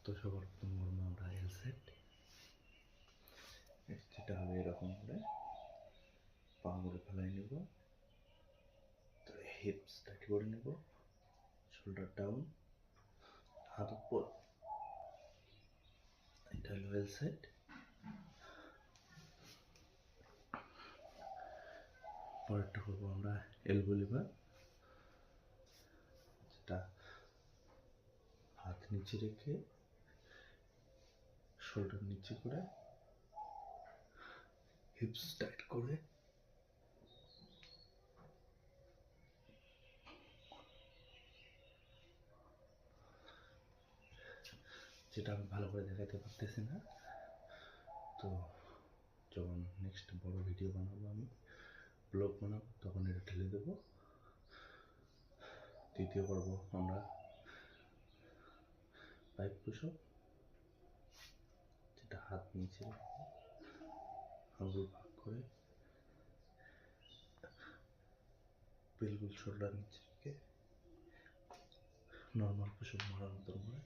তো সবার প্রথম করবো আমরা এল সেট, যেটা হবে এরকম করে পা করে ফেলাই নেব, হিপস টাইট করে নেব, শোল্ডার ডাউন, হাত উপর, এটা হলো এল সেট। পরেরটা করবো আমরা এলবো লিভার, যেটা হাত নিচে রেখে শোল্ডার নিচে করে হিপস টাইট করে যেটা আমি ভালো করে দেখাতে পারতেছি না, তো যখন নেক্সট বড় ভিডিও বানাবো, আমি ব্লগ বানাবো, তখন এটা ঢেলে দেবো। দ্বিতীয় পর্ব আমরা পাইপ পুশ আপ, যেটা হাত নিচে আঙুল ভাগ করে বিলকুল শোল্ডার নিচে রেখে নর্মাল পুশ আপ মারার মতন করে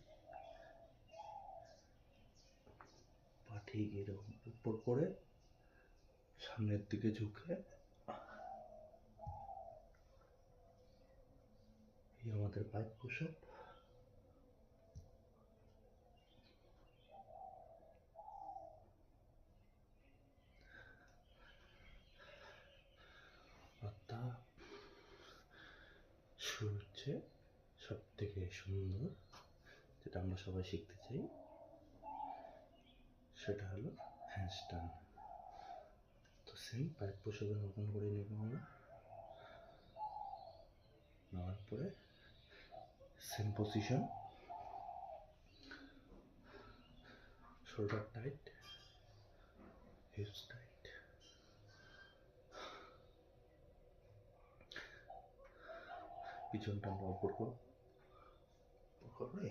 পা ঠিক এরকম উপর করে সামনের দিকে ঝুঁকে আমাদের পাইপ পুশ আপ। শুরু হচ্ছে সব থেকে সুন্দর, যেটা আমরা সবাই শিখতে চাই, সেটা হলো হ্যান্ডস্ট্যান্ড। তো সেম পাইপ পুশ আপের মতন করে নেব আমরা, নেওয়ার পরে same position, shoulder tight, hips tight, পিছনটা আমরা উপর করব, করে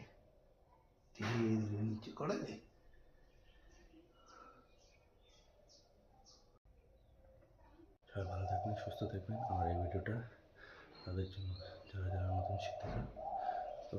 ধীরে ধীরে নিচে করে সবাই ভালো থাকবেন, সুস্থ থাকবেন। আর এই ভিডিওটা তাদের জন্য যারা যারা নতুন শিখতে চান, তো